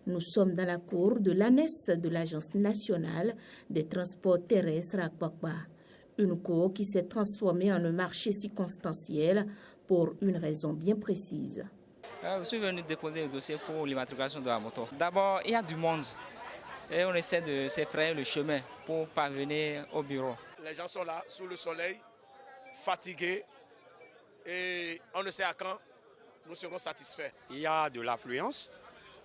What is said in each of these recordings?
Nous sommes dans la cour de l'annexe de l'Agence nationale des transports terrestres à Kpakpa. Une cour qui s'est transformée en un marché circonstanciel pour une raison bien précise. Je suis venu déposer le dossier pour l'immatriculation de la moto. D'abord, il y a du monde et on essaie de s'effrayer le chemin pour parvenir au bureau. Les gens sont là, sous le soleil, fatigués et on ne sait à quand nous serons satisfaits. Il y a de l'affluence,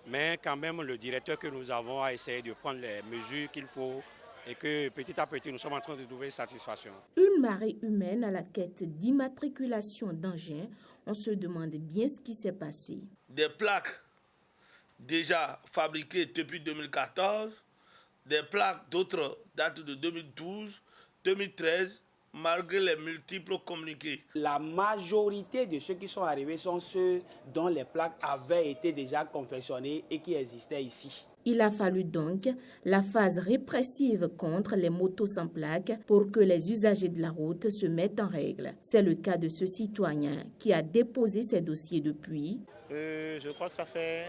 mais quand même le directeur que nous avons a essayé de prendre les mesures qu'il faut et que petit à petit nous sommes en train de trouver satisfaction. Une marée humaine à la quête d'immatriculation d'engins. On se demande bien ce qui s'est passé. Des plaques déjà fabriquées depuis 2014, des plaques d'autres datent de 2012, 2013, malgré les multiples communiqués. La majorité de ceux qui sont arrivés sont ceux dont les plaques avaient été déjà confectionnées et qui existaient ici. Il a fallu donc la phase répressive contre les motos sans plaques pour que les usagers de la route se mettent en règle. C'est le cas de ce citoyen qui a déposé ses dossiers depuis. Je crois que ça fait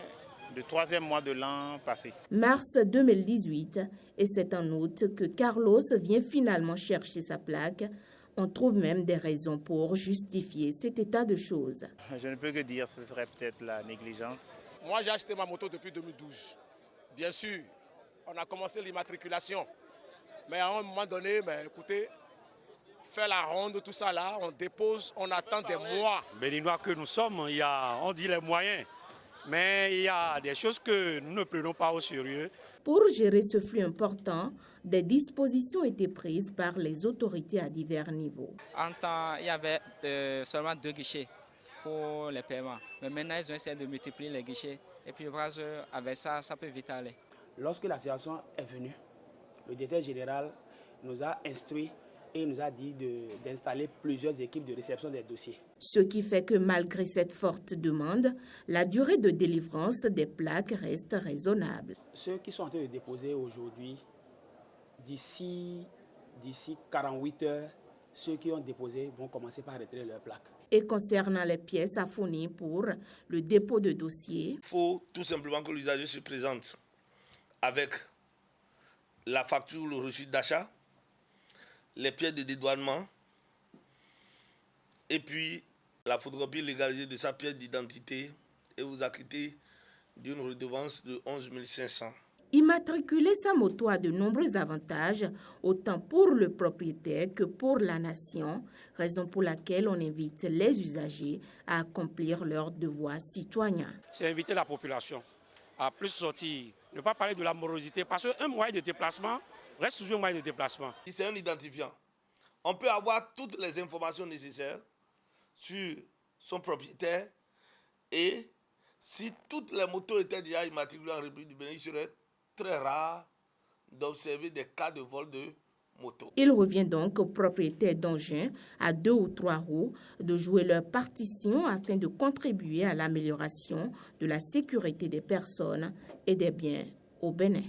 le 3e mois de l'an passé. Mars 2018, et c'est en août que Carlos vient finalement chercher sa plaque. On trouve même des raisons pour justifier cet état de choses. Je ne peux que dire que ce serait peut-être la négligence. Moi, j'ai acheté ma moto depuis 2012. Bien sûr, on a commencé l'immatriculation. Mais à un moment donné, écoutez, faire la ronde, tout ça là, on dépose, on attend des mois. Béninois que nous sommes, on dit les moyens. Mais il y a des choses que nous ne prenons pas au sérieux. Pour gérer ce flux important, des dispositions étaient prises par les autorités à divers niveaux. En temps, il y avait seulement 2 guichets pour les paiements. Mais maintenant, ils ont essayé de multiplier les guichets. Et puis, avec ça, ça peut vite aller. Lorsque la situation est venue, le directeur général nous a instruit et nous a dit d'installer plusieurs équipes de réception des dossiers. Ce qui fait que malgré cette forte demande, la durée de délivrance des plaques reste raisonnable. Ceux qui sont en train de déposer aujourd'hui, d'ici 48 heures, ceux qui ont déposé vont commencer par retirer leurs plaques. Et concernant les pièces à fournir pour le dépôt de dossier, Il faut tout simplement que l'usager se présente avec la facture, le reçu d'achat, les pièces de dédouanement et puis la photocopie légalisée de sa pièce d'identité et vous acquittez d'une redevance de 11 500. Immatriculer sa moto a de nombreux avantages, autant pour le propriétaire que pour la nation, raison pour laquelle on invite les usagers à accomplir leurs devoirs citoyens. C'est inviter la population à plus sortir, ne pas parler de la morosité, parce qu'un moyen de déplacement reste toujours un moyen de déplacement. C'est un identifiant. On peut avoir toutes les informations nécessaires sur son propriétaire et si toutes les motos étaient déjà immatriculées en République du Bénin, il serait très rare d'observer des cas de vol de moto. Il revient donc aux propriétaires d'engins à 2 ou 3 roues de jouer leur partition afin de contribuer à l'amélioration de la sécurité des personnes et des biens au Bénin.